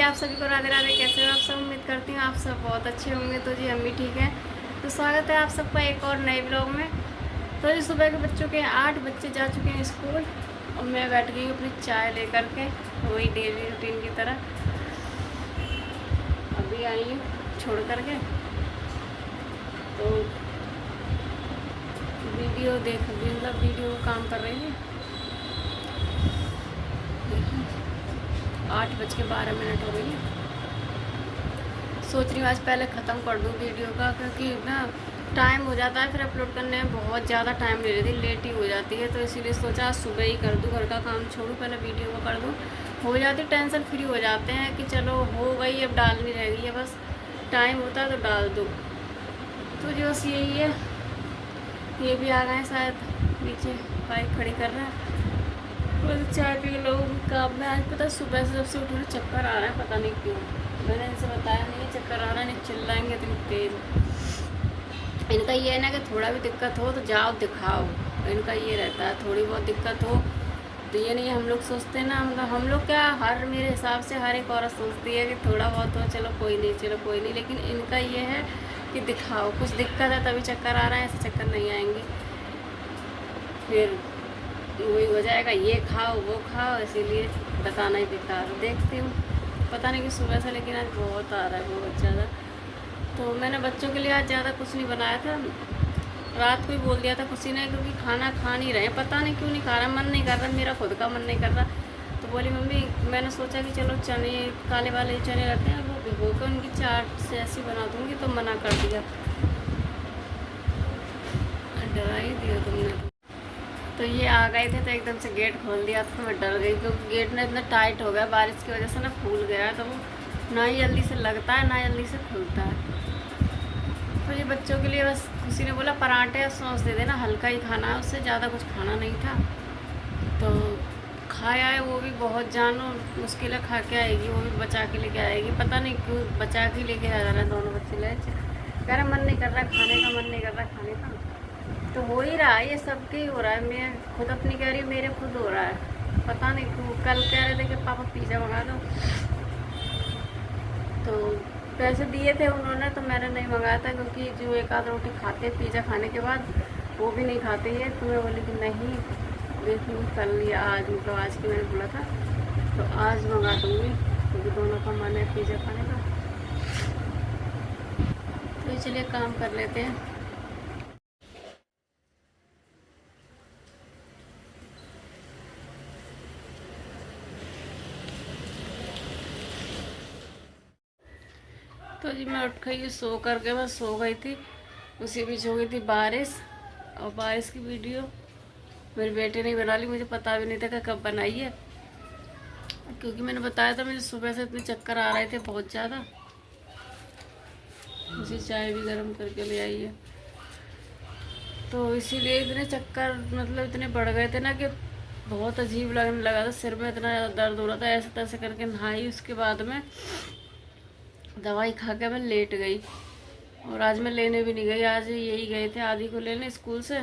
आप सभी को राधे राधे। कैसे हो आप सब? उम्मीद करती हूँ आप सब बहुत अच्छे होंगे। तो जी हम भी ठीक हैं। तो स्वागत है आप सबका एक और नए ब्लॉग में। तो जी सुबह के बच्चों के 8 बच्चे जा चुके हैं स्कूल और मैं बैठ गई हूँ अपनी चाय लेकर के, वही डेली रूटीन की तरह। अभी आई हूँ छोड़ कर के, तो वीडियो काम कर रही थी। 8:12 हो गई। सोच रही हूँ आज पहले ख़त्म कर दूँ वीडियो का, क्योंकि ना टाइम हो जाता है फिर अपलोड करने में बहुत ज़्यादा टाइम ले रही थी, लेट ही हो जाती है। तो इसीलिए सोचा आज सुबह ही कर दूँ, घर का काम छोड़ूँ पहले वीडियो को कर दूँ, हो जाती टेंशन फ्री हो जाते हैं कि चलो हो गई, अब डालनी रह गई है, बस टाइम होता है तो डाल दो। तो जो बस यही है। ये भी आ गए शायद, नीचे बाइक खड़ी कर रहा है। बस चाय पी लोग काम में। आज पता सुबह से जब से उठे चक्कर आ रहा है, पता नहीं क्यों। मैंने इनसे बताया नहीं चक्कर आ रहा है, नहीं चिल्लाएंगे इतनी तेज। इनका ये है ना कि थोड़ा भी दिक्कत हो तो जाओ दिखाओ, इनका ये रहता है। थोड़ी बहुत दिक्कत हो तो ये नहीं, हम लोग सोचते हैं ना, मतलब हम लोग क्या, हर मेरे हिसाब से हर एक औरत सोचती है कि थोड़ा बहुत हो, चलो कोई नहीं, चलो कोई नहीं। लेकिन इनका ये है कि दिखाओ, कुछ दिक्कत है तभी चक्कर आ रहा है, ऐसे चक्कर नहीं आएंगे। फिर वही हो जाएगा, ये खाओ वो खाओ, इसीलिए बताना ही बेकार। देखती हूँ, पता नहीं कि सुबह से, लेकिन आज बहुत आ रहा है, बहुत ज़्यादा। तो मैंने बच्चों के लिए आज ज़्यादा कुछ नहीं बनाया था, रात को ही बोल दिया था कुछ ही नहीं, क्योंकि खाना खा नहीं रहे, पता नहीं क्यों नहीं खा रहा, मन नहीं कर रहा, मेरा खुद का मन नहीं कर रहा। तो बोली मम्मी, मैंने सोचा कि चलो चने, काले वाले चने रहते हैं, वो भिगो कर उनकी चाट से ऐसी बना दूँगी, तो मना कर दिया। डरा ही दिया तुमने। तो ये आ गए थे तो एकदम से गेट खोल दिया, तो मैं डर गई, क्योंकि गेट ना इतना टाइट हो गया बारिश की वजह से, ना फूल गया है, तो वो ना ही जल्दी से लगता है ना जल्दी से खुलता है। तो ये बच्चों के लिए बस किसी ने बोला पराठे और सॉस दे देना, हल्का ही खाना है, उससे ज़्यादा कुछ खाना नहीं था। तो खाया है, वो भी बहुत जानो मुश्किल है खा के आएगी, वो भी बचा के लेके आएगी, पता नहीं क्यों बचा के लेके आ रहा है। दोनों बच्चे ले कह रहे मन नहीं कर रहा खाने का, मन नहीं कर रहा खाने का। तो हो ही रहा है, ये सबके ही हो रहा है। मैं खुद अपनी कह रही हूँ, मेरे खुद हो रहा है, पता नहीं क्यों। कल कह रहे थे कि पापा पिज़्ज़ा मंगा दो, तो पैसे दिए थे उन्होंने, तो मैंने नहीं मंगाया था, क्योंकि जो एक आध रोटी खाते पिज़्ज़ा खाने के बाद वो भी नहीं खाते ये। तो मैं बोली कि नहीं, देखूँ कल या आज, मतलब आज की मैंने बोला था, तो आज मंगा दूँगी, क्योंकि दोनों का मन है पिज़्ज़ा खाने का। तो चलिए काम कर लेते हैं। तो जी मैं उठ गई, सो करके बस सो गई थी, उसी बीच हो गई थी बारिश। और बारिश की वीडियो मेरे बेटे ने बना ली, मुझे पता भी नहीं था कि कब बनाई है, क्योंकि मैंने बताया था मुझे सुबह से इतने चक्कर आ रहे थे बहुत ज़्यादा। उसी चाय भी गर्म करके ले आई है, तो इसीलिए इतने चक्कर, मतलब इतने बढ़ गए थे ना कि बहुत अजीब लगने लगा था, सिर में इतना ज़्यादा दर्द हो रहा था। ऐसे तैसे करके नहाई, उसके बाद में दवाई खा के मैं लेट गई। और आज मैं लेने भी नहीं गई, आज यही गए थे आदि को लेने स्कूल से,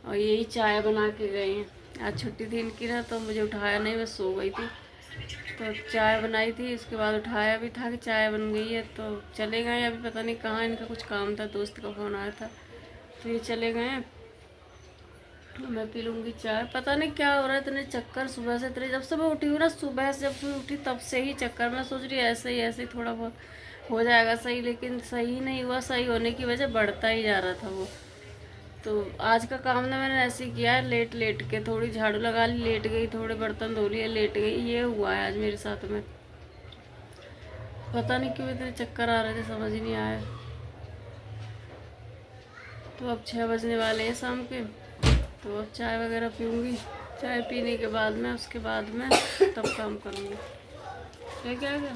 और यही चाय बना के गए हैं। आज छुट्टी थी इनकी ना, तो मुझे उठाया नहीं, मैं सो गई थी। तो चाय बनाई थी, उसके बाद उठाया भी था कि चाय बन गई है, तो चले गए। अभी पता नहीं कहाँ, इनका कुछ काम था, दोस्त का फ़ोन आया था, तो ये चले गए। तो मैं पी लूँगी चाय। पता नहीं क्या हो रहा है, इतने चक्कर सुबह से, इतने जब से मैं उठी हूँ ना, सुबह से जब से उठी तब से ही चक्कर। मैं सोच रही ऐसे ही थोड़ा बहुत हो जाएगा सही, लेकिन सही नहीं हुआ। सही होने की वजह बढ़ता ही जा रहा था वो। तो आज का काम ना मैंने ऐसे ही किया है, लेट लेट के, थोड़ी झाड़ू लगा ली, लेट गई, थोड़े बर्तन धो लिए, लेट गई। ये हुआ है आज मेरे साथ में, पता नहीं क्यों इतने चक्कर आ रहे थे, समझ ही नहीं आया। तो अब 6 बजने वाले हैं शाम के, तो अब चाय वगैरह पीऊँगी। चाय पीने के बाद में, उसके बाद में तब काम करूँगी। क्या क्या क्या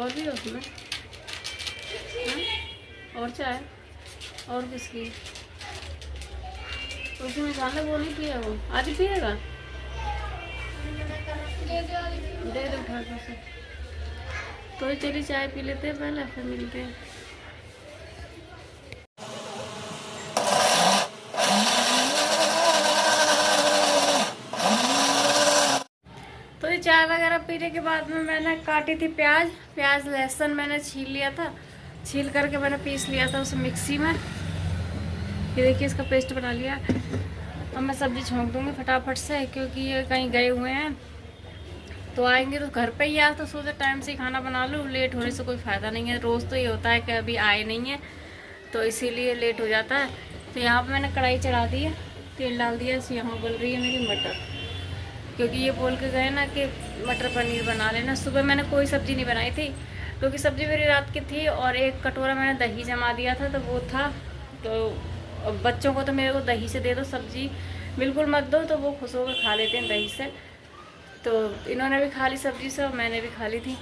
और भी है उसमें? हाँ? और चाय? और किसकी? उसी में डालना, वो नहीं पिया, वो आज पिएगा? दे दो उठा के उसे। तो चलिए चाय पी लेते हैं पहले, फिर मिलते हैं। तो ये चाय वगैरह पीने के बाद में मैंने काटी थी प्याज लहसुन मैंने छील लिया था, छील करके मैंने पीस लिया था उसे मिक्सी में। ये देखिए इसका पेस्ट बना लिया। अब मैं सब्जी छोंक दूंगी फटाफट से, क्योंकि ये कहीं गए हुए हैं, तो आएंगे तो घर पे ही आ, तो सोचा टाइम से ही खाना बना लूँ, लेट होने से कोई फ़ायदा नहीं है। रोज़ तो ये होता है कि अभी आए नहीं है, तो इसीलिए लेट हो जाता है। तो यहाँ पे मैंने कढ़ाई चढ़ा दी है, तेल डाल दिया, यहाँ बन रही है मेरी मटर, क्योंकि ये बोल के गए ना कि मटर पनीर बना लेना। सुबह मैंने कोई सब्ज़ी नहीं बनाई थी, क्योंकि सब्ज़ी मेरी रात की थी, और एक कटोरा मैंने दही जमा दिया था, तो वो था। तो बच्चों को तो मेरे को दही से दे दो सब्ज़ी, बिल्कुल मत दो, तो वो खुश होकर खा लेते हैं दही से। तो इन्होंने भी खा ली सब्ज़ी से और मैंने भी खा ली थी।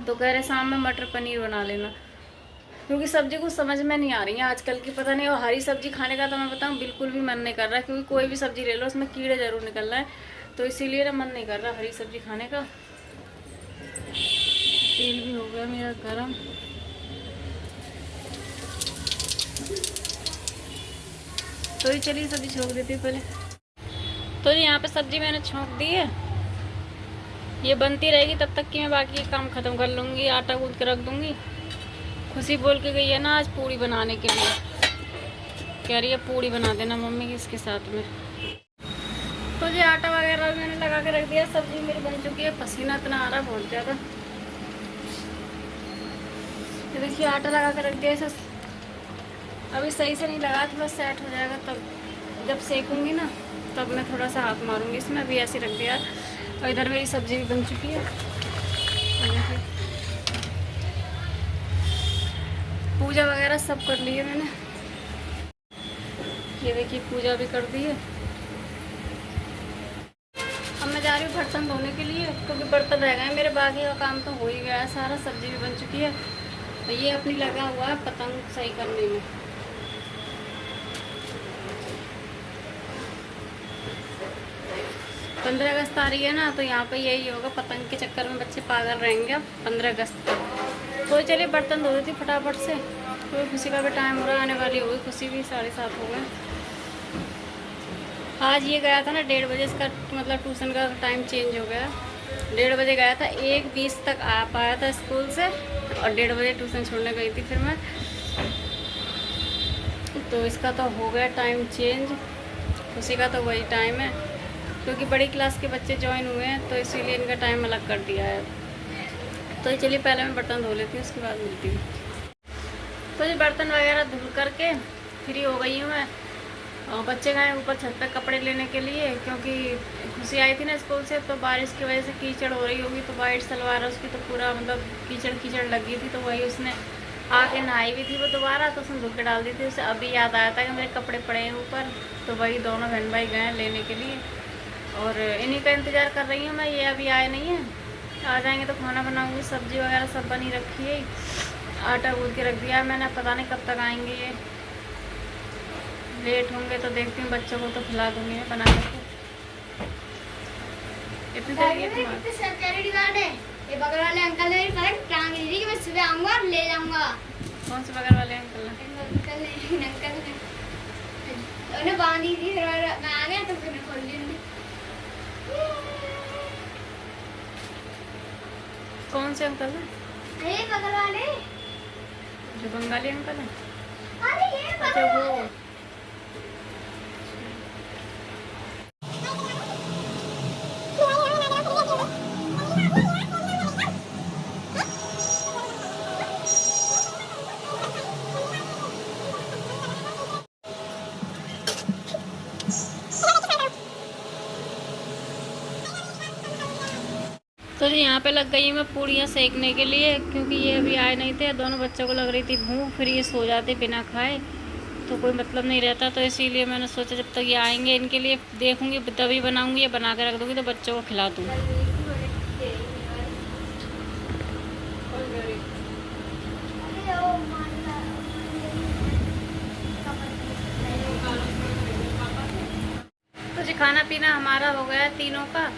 तो कह रहे शाम में मटर पनीर बना लेना, क्योंकि सब्ज़ी कुछ समझ में नहीं आ रही है आजकल की, पता नहीं। और हरी सब्ज़ी खाने का तो मैं बताऊँ बिल्कुल भी मन नहीं कर रहा, क्योंकि कोई भी सब्ज़ी ले लो उसमें कीड़े ज़रूर निकल रहा है, तो इसीलिए ना मन नहीं कर रहा हरी सब्ज़ी खाने का। तेल भी हो गया मेरा गरम। तो ये चलिए सब्ज़ी छोंक देती हूँ पहले। तो यहाँ पे सब्ज़ी मैंने छोंक दी है, ये बनती रहेगी तब तक कि मैं बाकी काम ख़त्म कर लूँगी, आटा गूँथ के रख दूँगी। खुशी बोल के गई है ना आज पूड़ी बनाने के लिए, कह रही है पूड़ी बना देना मम्मी की इसके साथ में। तो ये आटा वगैरह मैंने लगा के रख दिया, सब्ज़ी मेरी बन चुकी है। पसीना इतना आ रहा है बहुत ज़्यादा। ये देखिए आटा लगा के रख दिया ऐसा, अभी सही से नहीं लगा, थोड़ा सेट हो जाएगा तब, जब सेकूँगी ना तब मैं थोड़ा सा हाथ मारूंगी इसमें। अभी ऐसे रख दिया। और इधर मेरी सब्ज़ी भी बन चुकी है। पूजा वगैरह सब कर ली है मैंने, ये देखिए पूजा भी कर दी है। अब मैं जा रही हूँ बर्तन धोने के लिए, क्योंकि बर्तन रह गए मेरे, बाकी का काम तो हो ही गया है सारा। सब्ज़ी भी बन चुकी है। तो ये अपनी लगा हुआ है पतंग सही करने में। पंद्रह अगस्त आ रही है ना, तो यहाँ पे यही होगा, पतंग के चक्कर में बच्चे पागल रहेंगे अब 15 अगस्त तक। तो चलिए बर्तन धो देती फटाफट से, तो खुशी का भी टाइम हो रहा है, आने वाली होगी खुशी भी, 7:30 हो गए। आज ये गया था ना 1:30 बजे, इसका मतलब ट्यूशन का टाइम चेंज हो गया। 1:30 बजे गया था, 1:20 तक आ पाया था स्कूल से, और 1:30 बजे ट्यूशन छोड़ने गई थी फिर मैं। तो इसका तो हो गया टाइम चेंज, खुशी का तो वही टाइम है, क्योंकि बड़ी क्लास के बच्चे ज्वाइन हुए हैं, तो इसीलिए इनका टाइम अलग कर दिया है। तो चलिए पहले मैं बर्तन धो लेती हूँ, उसके बाद मिलती हूँ। तो ये बर्तन वगैरह धुल करके फ्री हो गई हूँ मैं, और बच्चे गए ऊपर छत पर कपड़े लेने के लिए, क्योंकि खुशी आई थी ना स्कूल से, तो बारिश की वजह से कीचड़ हो रही होगी, तो वाइट सलवार है उसकी, तो पूरा मतलब कीचड़ लगी थी, तो वही उसने आके नहाई भी थी वो दोबारा, तो उसने धो के डाल दी थी उसे। अभी याद आया था कि मेरे कपड़े पड़े हैं ऊपर, तो वही दोनों बहन भाई गए लेने के लिए, और इन्हीं का इंतज़ार कर रही हूँ मैं। ये अभी आए नहीं हैं, आ जाएंगे तो खाना बनाऊँगी। सब्ज़ी वगैरह सब बनी रखी है, आटा गूँथ के रख दिया है मैंने, पता नहीं कब तक आएंगे ये, लेट होंगे तो देखती हूँ, बच्चों को तो खिला दूँगी मैं बना करके। इतनी देर ये बगल वाले अंकल ने करेक्ट टांग दी थी कि मैं सुबह आऊँगा और ले जाऊँगा। कौन से बगल वाले अंकल ने? अंकल ने उन्हें बांधी थी, फिर मैं आ गया तो फिर खोल दी। कौन से अंकल है? अरे बगल वाले जो बंगाली अंकल है। अरे ये अच्छा वो। तो यहाँ पे लग गई मैं पूड़ियाँ सेकने के लिए, क्योंकि ये अभी आए नहीं थे, दोनों बच्चों को लग रही थी भूख, फिर ये सो जाते बिना खाए, तो कोई मतलब नहीं रहता। तो इसीलिए मैंने सोचा जब तक ये आएंगे इनके लिए देखूंगी, तभी बनाऊंगी, या बना के रख दूँगी तो बच्चों को खिला दूँगी। खाना पीना हमारा हो गया तीनों का।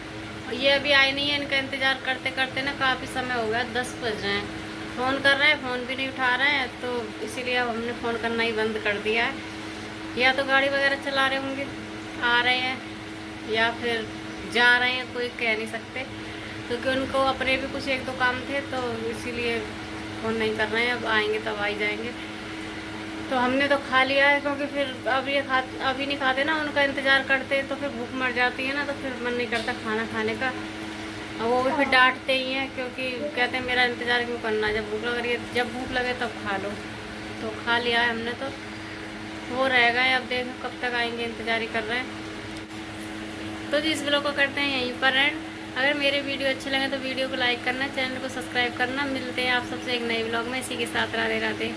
ये अभी आई नहीं है, इनका इंतज़ार करते करते ना काफ़ी समय हो गया, 10 बज रहे हैं। फ़ोन कर रहे हैं, फ़ोन भी नहीं उठा रहे हैं, तो इसीलिए अब हमने फ़ोन करना ही बंद कर दिया है। या तो गाड़ी वगैरह चला रहे होंगे, आ रहे हैं, या फिर जा रहे हैं, कोई कह नहीं सकते, क्योंकि उनको अपने भी कुछ एक दो काम थे, तो इसीलिए फ़ोन नहीं कर रहे हैं। अब आएंगे तब आ ही जाएंगे। तो हमने तो खा लिया है, क्योंकि फिर अभी नहीं खाते ना, उनका इंतज़ार करते तो फिर भूख मर जाती है ना, तो फिर मन नहीं करता खाना खाने का। और वो भी फिर डांटते ही हैं, क्योंकि कहते हैं मेरा इंतज़ार क्यों करना, जब भूख लग रही है, जब भूख लगे तब खा लो। तो खा लिया है हमने, तो वो रहेगा। अब देखो कब तक आएंगे, इंतज़ार ही कर रहे हैं। तो जी इस ब्लॉग को करते हैं यहीं पर एंड। अगर मेरे वीडियो अच्छे लगे तो वीडियो को लाइक करना, चैनल को सब्सक्राइब करना। मिलते हैं आप सबसे एक नए ब्लॉग में, इसी के साथ राधे राधे।